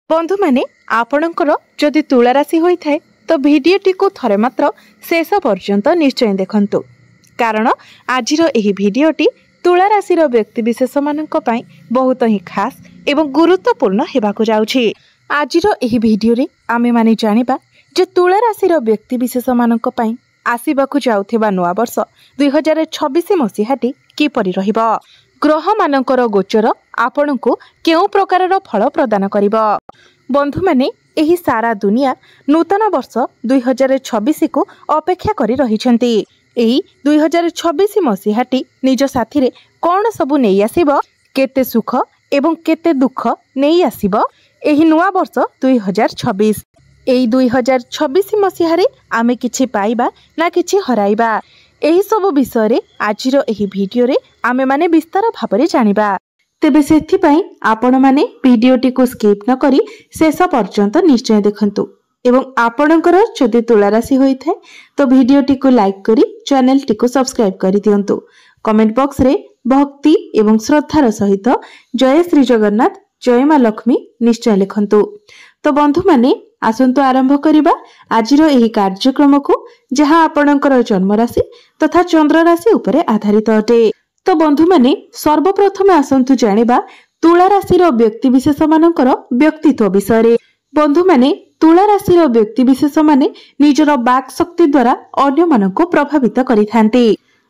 बंधु माने आपणकर जदि तुला राशि होता है तो भिडियोटी को थरे मात्र शेष पर्यंत निश्चय देखंतु कारण आजिर एही भिडियोटी तुला राशि व्यक्तिविशेष मानक पई बहुत ही खास एवं गुरुत्वपूर्ण हेबाकु जाउछि। आजिर एही भिडियो रे आमे माने जानिबा जे तुला राशि व्यक्तिविशेष मानक पई आसीबाकु जाउथिबा नवा वर्ष 2026 मसीहाटी किपरि रहिबो, ग्रह मानकर गोचर आपणको केउ प्रकारर फल प्रदान करिबो। बंधु माने एही सारा दुनिया नूतन वर्ष 2026 को अपेक्षा करी रहिछंती। एही 2026 मसीहाटी निज साथी रे कोन सबु नेई आसीबो, केते सुख एवं केते दुख नेई आसीबो एही नुआ वर्ष 2026। एही 2026 मसीहारे आमे किछि पाइबा ना किछि हराइबा, एही सब विषय रे आजिरो एही भिडियो रे आमे माने विस्तार भाबरे जानिबा। तेबे सेथि पई आपण माने भिडियोटी को स्किप न करी शेष पर्यंत निश्चय देखंतु एवं आपणकर जदि तुला राशि होई थाए तो भिडियोटी को लाइक करी चैनल टी को सब्सक्राइब करी दियंतु। कमेंट बॉक्स रे भक्ति एवं श्रद्धार सहित जय श्री जगन्नाथ जय मां लक्ष्मी निश्चय लिखंतु। तो बंधु माने आसंतु आरंभ करिबा आजिर एही कार्यक्रम को जहां आपणकर जन्म राशि तथा चंद्र राशि उपरे आधारित अटे। तो बंधु माने सर्वप्रथम आसंतु जानिबा तुला राशि व्यक्तिविशेष मानकर व्यक्तित्व विषय रे। बंधु माने तुला राशि व्यक्तिविशेष माने निजर बाक शक्ति द्वारा अन्य मानको प्रभावित करिथांती।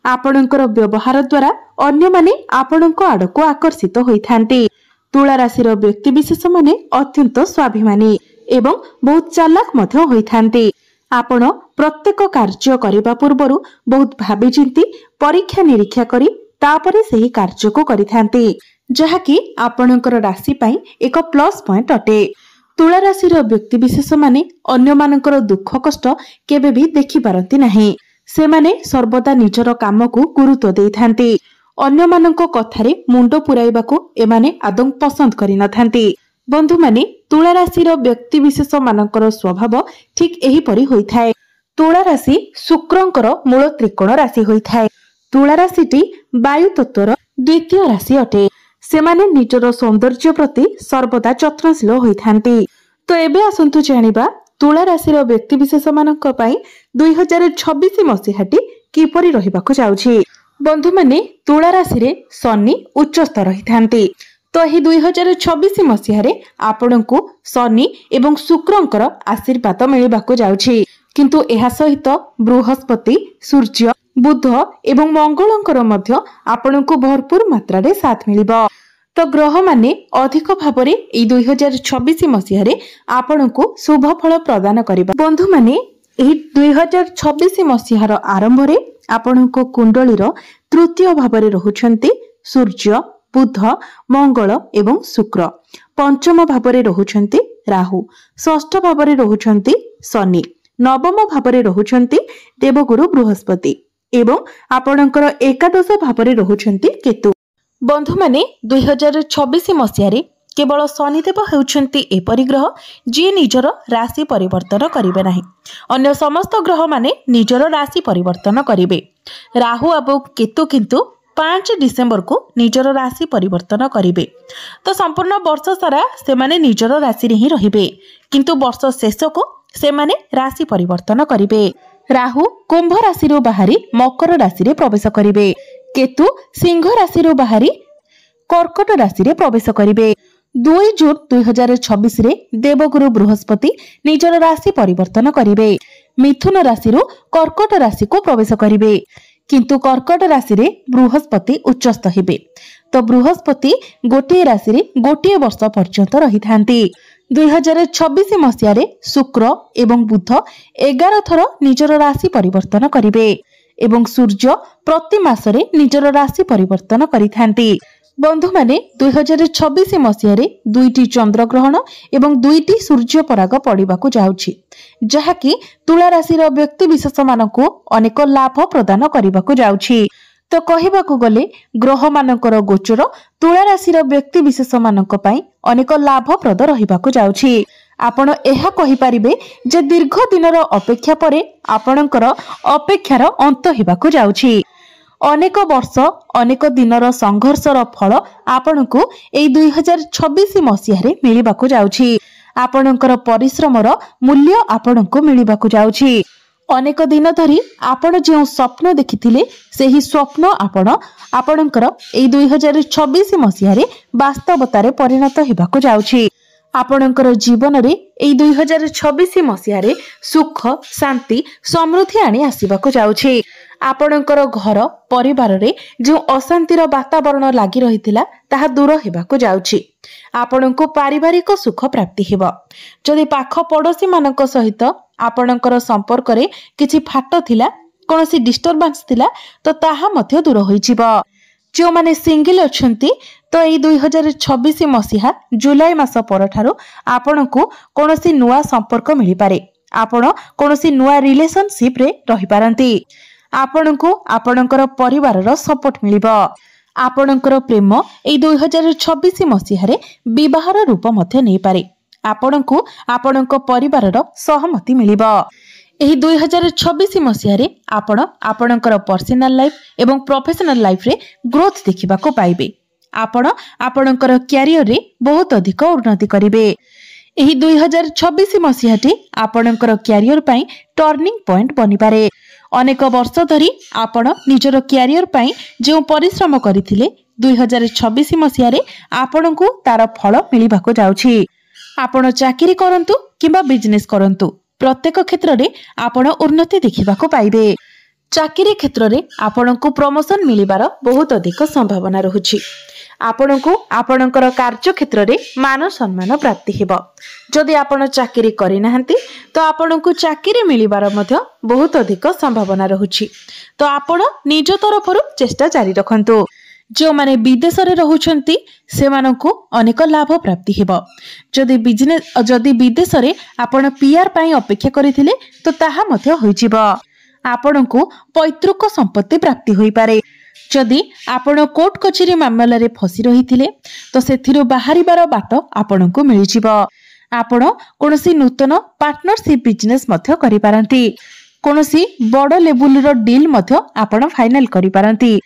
आपणकर व्यवहार द्वारा अन्य माने आपणको आडको आकर्षित होइथांती। तुला राशि व्यक्तिविशेष माने अत्यंत स्वाभिमानी एवं बहुत चालाक मध्य होइथांती। आपण प्रत्येक कार्य करिबा पूर्वरु बहुत भाबी चिंती परीक्षा निरीक्षा करी तापरे सही कार्य को करिथांती, जहाकी आपणकर राशि पई एक प्लस पॉइंट अटे। तुला राशि व्यक्तिविशेष माने अन्य मानकर दुख कष्ट केबे भी देखि पारंती नाही। से माने सर्वदा निजर काम को गुरुत्व देइथांती। अन्य माननको कथारे मुंडो पुराइबाको एमाने आदौ पसंद करि नथांती। बंधु माने तुला राशि व्यक्तिविशेष मानकर स्वभाव ठीक एही परि होइथाय। तुला राशि शुक्रंकर मूल त्रिकोण राशि होइथाय। तुला राशिटी वायु तत्वर द्वितीय राशि अटे। सेमाने निजर सौंदर्य प्रति सर्वदा यत्नशील होइथांती। तो एबे आसंतु जानिबा तुला राशि व्यक्तिविशेष मानक पई 2026 मसीहाटी किपरि रहिबाकु जाउछि। बंधु माने तुला राशि रे शनि उच्चस्थ रहिथांती। तो एही 2026 मसीहारे आपणको शनि एवं शुक्रंकर आशीर्वाद मिलिबाकु जाउछि। किंतु एहा सहित बृहस्पति सूर्य बुध एवं मंगलंकर मध्य आपणको भरपूर मात्रा रे साथ मिलिबो। तो ग्रह माने अधिक भाबरे एई 2026 मसीहारे आपणको शुभ फल प्रदान करिबा। बंधु माने एही 2026 मसीहार आरंभ रे आपणको कुंडलीर तृतीय भाबरे रहुछंती सूर्य बुध मंगल एवं शुक्र, पंचम भावरे रहुछंती राहु, षष्ठ भावरे रहुछंती शनि, नवम भावरे रहुछंती देवगुरु बृहस्पति एवं आपणकर एकादश भावरे रहुछंती केतु। बंधु माने 2026 मसीहारे केवल शनिदेव हेउछंती एपरि ग्रह जे निजर राशि परिवर्तन करिवे नाही। अन्य समस्त ग्रह माने निजर राशि परिवर्तन करिवे। राहु एवं केतु किंतु 5 डिसेम्बर को निजर राशि परिवर्तन करिवे। तो संपूर्ण वर्ष सारा से माने निजर राशि रे ही रहिबे, किंतु वर्ष शेष को से माने राशि परिवर्तन करिवे। राहु कुंभ राशि रो बाहरी मकर राशि रे प्रवेश करिवे। केतु सिंह राशि रो बाहरी कर्कट राशि रे प्रवेश करिवे। 2 जून 2026 रे देवगुरु बृहस्पति निजर राशि परिवर्तन करिवे। मिथुन राशि रो कर्कट राशि को प्रवेश करिवे, किंतु कर्कट राशि रे बृहस्पति उच्चस्थ हेबे। तो बृहस्पति गोटे राशि रे गोटे वर्ष पर्यंत रहिथांती। 2026 मसीहारे शुक्र एवं बुध 11 थर निजर राशि परिवर्तन करिवे एवं सूर्य प्रति मासरे निजर राशि परिवर्तन करिथांती। बंधु माने 2026 मसीहारे 2टी चंद्र ग्रहण एवं 2टी सूर्य पराग पड़िबाकु जाउछि, जहाकी तुला राशि व्यक्ति विशेष मानकु अनेक लाभ प्रदान करिबाकु जाउछि। तो कहिबाकु गले ग्रह मानकर गोचर तुला राशि व्यक्ति विशेष मानक पई अनेक लाभप्रद रहिबाकु जाउछि। आपण एहा कहि परिबे जे दीर्घ दिनर अपेक्षा परे आपणकर अपेक्षार अंत हेबाकु जाउछि। अनेक वर्ष अनेक दिनर संघर्षर फल आपणकु एई 2026 मसीहारे मिलिबाकु जाउछि। आपणकर परिश्रमर मूल्य आपणको मिलिबाकु जाउछि। अनेक दिन धरी आपण जो स्वप्न देखिथिले सेही स्वप्न आपणकर एई 2026 मसिहारे वास्तवतारे परिणत हेबाकु जाउछि। आपणकर जीवन रे एई 2026 मसिहारे सुख शांति समृद्धि आनी आसीबाकु जाउछि। आपणकर घर परिवार रे जो अशांतिर वातावरण लागि रहिथिला ताहा दूर हेबाकु जाउछि। आपणको पारिवारिक सुख प्राप्ति हेबो। जदि पाख पड़ोसी मानक सहित आपणकर संपर्क रे किछि फाट थिला कोनोसी डिस्टर्बेंस थिला तो ताहा मध्य दूर होई जिवो। जो माने सिंगल अछंती तो एई 2026 मसिहा जुलाई मास परठारु आपणको कोनोसी नुवा संपर्क मिलि पारे। आपण कोनोसी नुवा रिलेशनशिप रे रहि पारंती। आपणको आपणकर परिवार रो सपोर्ट मिलिबो। आपणकर प्रेम एई 2026 मसिहारे विवाहर रूप मध्य नै पारे। आपणको आपणको परिवार रो सहमति मिलिबो। एही 2026 मसिहारे आपण आपणकर पर्सनल लाइफ एवं प्रोफेशनल लाइफ रे ग्रोथ देखिबा को पाइबे। आपण आपणकर करियर रे बहुत अधिक उन्नति करिवे। एही 2026 मसिहाटी आपणकर करियर पई टर्निंग पॉइंट बनि पारे। अनेक वर्ष धरी आपण निजर करियर पई जो परिश्रम करिथिले 2026 मसिहारे आपणको तार फल मिलिबाको जाउछि। आपण चाकरी करंतु किबा बिजनेस करंतु प्रत्येक क्षेत्र रे आपण उन्नति देखिबाको पाइबे। चाकरी क्षेत्र रे आपणको प्रमोशन मिलिबार बहुत अधिक संभावना रहुछि। आपणको आपणकर कार्य क्षेत्र रे मान सम्मान प्राप्ति हेबो। जदि आपण चाकरी करि नाहंती तो आपणको चाकरी मिलिबार मध्य बहुत अधिक संभावना रहुछि। तो आपण निज तरफरु चेष्टा जारी रखंतु। जो माने विदेश रे रहुछंती सेमानकु अनेक लाभ प्राप्ति हेबो। जदि विदेश रे आपण पीआर पई अपेक्षा करिथिले तो ताहा मध्य होई जिवो। आपणकु पैतृक संपत्ति प्राप्ति होई पारे। जदि आपण कोर्ट कचेरी मामला रे फसी रहिथिले तो सेथिरु बाहरिबार बाट आपणकु मिलि जिवो। आपण कोनोसी नूतन पार्टनरशिप बिजनेस मध्य करि पारंती। कोनोसी बड़ लेवल रो डील मध्य आपण फाइनल करि पारंती।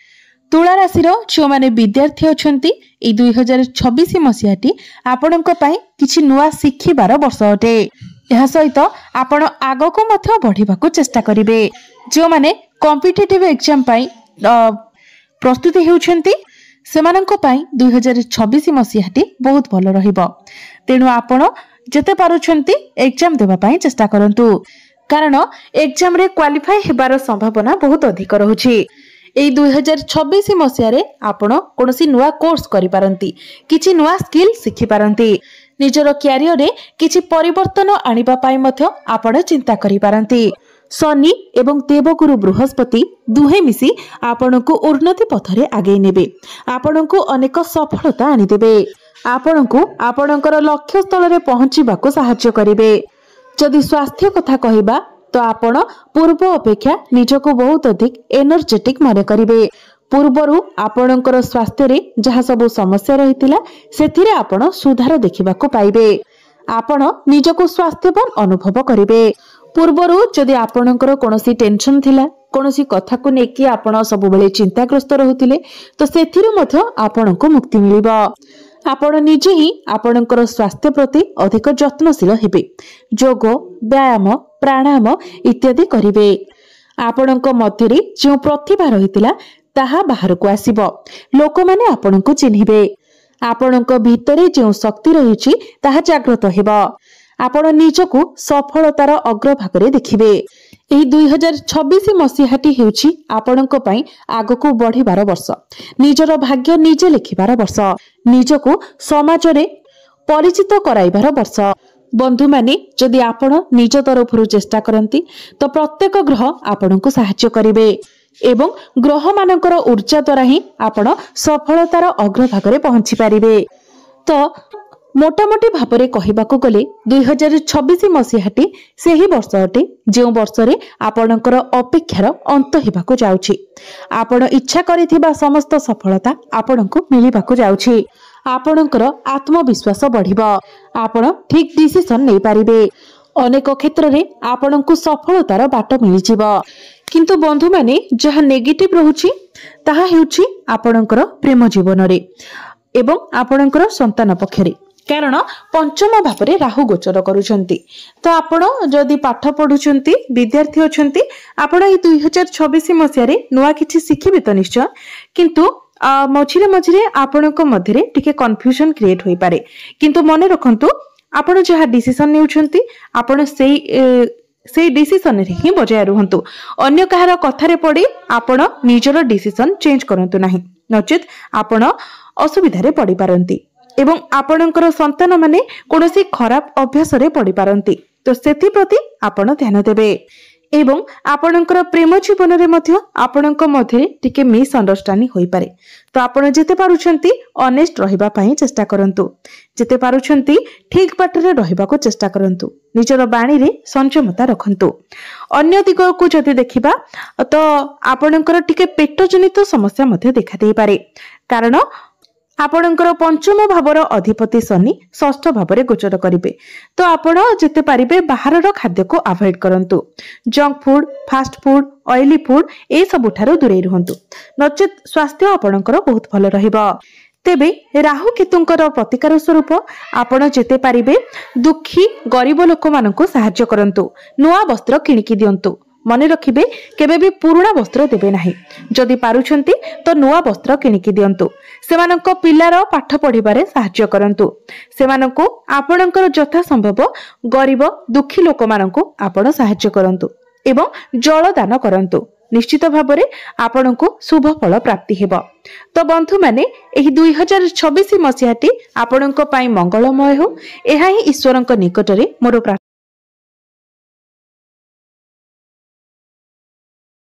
तुला राशि जो माने विद्यार्थी अछंती ए 2026 मसिहाटी आपणक पई किछि नुवा शिखिबार वर्ष अटे। एहा सहित आपण आगको मध्य बढ़िबाको चेष्टा करिवे। जो माने कॉम्पिटिटिव एग्जाम पई प्रस्तुति हेउछंती सेमानक पई 2026 मसिहाटी बहुत भलो रहिबो। तेनु आपण जते पारुछंती एग्जाम देबा पई चेष्टा करंतु। कारण एग्जाम रे क्वालिफाई हेबार संभावना बहुत अधिक रहुछि। एई 2026 मसिहारे आपण कोनोसी नुवा कोर्स करि पारंती, किछि नुवा स्किल सिखि पारंती। निजर करियर रे किछि परिवर्तन आनिबा पई मध्य आपण चिंता करि पारंती। शनि एवं देवगुरु बृहस्पति दुहे मिसी आपणको उन्नति पथरे आगे नेबे। आपणको अनेक सफलता आनि देबे। आपणको आपणकर लक्ष्य स्थल रे पहुंचीबाको सहायता करिवे। जदि स्वास्थ्य कथा कहिबा तो आपण पूर्व अपेक्षा निजको बहुत अधिक एनर्जेटिक माने करिवे। पूर्वरु आपणकर स्वास्थ्य रे जहा सब समस्या रहितिला सेथिरे आपण सुधार देखिबाको पाइबे। आपण निजको स्वास्थ्यवान अनुभव करिवे। पूर्वरु जदि आपणकर कोनोसी टेंशन थिला, कोनोसी कथा को नेकी आपण सब बेले चिंताग्रस्त रहुतिले तो सेथिरु मध्य आपणको मुक्ति मिलिबो। आपण निजे ही आपणकर स्वास्थ्य प्रति अधिक जत्नशील हेबे। योग व्यायाम प्राणायाम इत्यादि करिवे। आपणक मध्यरे जो प्रतिभा रहितिला ताहा बाहर को आसीबो। लोक माने आपणको चिन्हिबे। आपणक भितरे जो शक्ति रहिछि ताहा जागृत हेबो। आपण निजको सफलतार अग्रभागरे देखिबे। एही 2026 मसिहाटी हेउछि आपणक पई आगको बढ़िबार वर्ष। निजर भाग्य निजे लिखिबार वर्ष। निजको समाज रे परिचित कराइबार वर्ष। बंधु माने जदि आपण निज तरफरु चेष्टा करंती तो प्रत्येक ग्रह आपणको सहायता करिवे एवं ग्रह मानकर ऊर्जा द्वारा ही आपण सफलतार अग्रभागरे पहुंची पारिबे। तो मोटामोटी भावरे कहिबाको गले 2026 मसिहाटी सेही वर्ष अटे जो वर्ष रे आपणकर अपेक्षार अंत हेबाको जाउछि। आपण इच्छा करिथिबा समस्त सफलता आपणको मिलिबाको जाउछि। आपणकर आत्मविश्वास बढ़िबो। आपण ठीक डिसिजन नै पारिबे। अनेक क्षेत्र रे आपणको सफलतार बाट मिलिजिबो। किंतु बंधु माने जहा नेगेटिव रहुछि ताहा हेउछि आपणकर प्रेम जीवन रे एवं आपणकर संतान पक्षरे। कारण पंचम भाव में राहु गोचर करुछंती। तो आपण जदि पाठ पढ़ुछंती विद्यार्थी अछंती आपण ए 2026 मसिया नुआ किछि शिखिबे तो निश्चय, किंतु मझिरे मझिरे आपणक मध्यरे टिके कन्फ्यूजन क्रिएट होई पारे। किंतु मने रखंतु आपण जहा डिसीजन नेउछंती आपण सेई डिसीजन रे ही बजाय रुहंतु। अन्य कहार कथारे पड़ी आपण निजर डिसीजन चेंज करंतु नाही, नचेत आपण असुविधा रे पड़ी पारंती एवं आपणकर संतान माने कोनोसी खराब अभ्यास रे पड़ी पारंती। तो सेथि प्रति आपण ध्यान देबे एवं आपणकर प्रेम जीवन रे मध्य आपणक मध्य टिके मिसअंडरस्टैंडिंग होई पारे। तो आपण जेते पारुछंती ऑनेस्ट रहिबा पई चेष्टा करंतु, जेते पारुछंती ठीक बाट रे रहिबा को चेष्टा करंतु, निजर बाणी रे संयमता रखंतु। अन्य दिग को जदि देखिबा तो आपणकर टिके पेट जनित समस्या मध्य देखा देई पारे, कारण आपणकर पंचम भावर अधिपति शनि षष्ठ भाव में गोचर करिवे। तो आपण जेते पारिबे बाहरर खाद्य को अवॉइड करंतु, junk food, fast food, oily food ए सबुठारो दूरे रहंतु, नचेत स्वास्थ्य आपणकर बहुत भल रहिबो। तेबे राहु केतुंकर प्रतिकार स्वरूप आपण जेते पारिबे दुखी गरीब लोक माननको सहाय्य करंतु, नुआ वस्त्र किणिकी दियंतु। मने रखिबे केबे भी पुराना वस्त्र देबे नाही, जदि पारुछंती तो नुआ वस्त्र किणिकी दियंतु। सेमाननको पिल्लार पाठ पढ़िबारे सहाय्य करंतु, सेमाननको आपणकर यथा संभव गरीब दुखी लोक माननको आपण सहाय्य करंतु एवं जल दान करंतु। निश्चित भाबरे आपणको शुभ फल प्राप्ति हेबो। तो बंधु माने एही 2026 मसियाटी आपणको पई मंगलमय हो, एहा ही ईश्वरଙ୍କ निकटरे मोर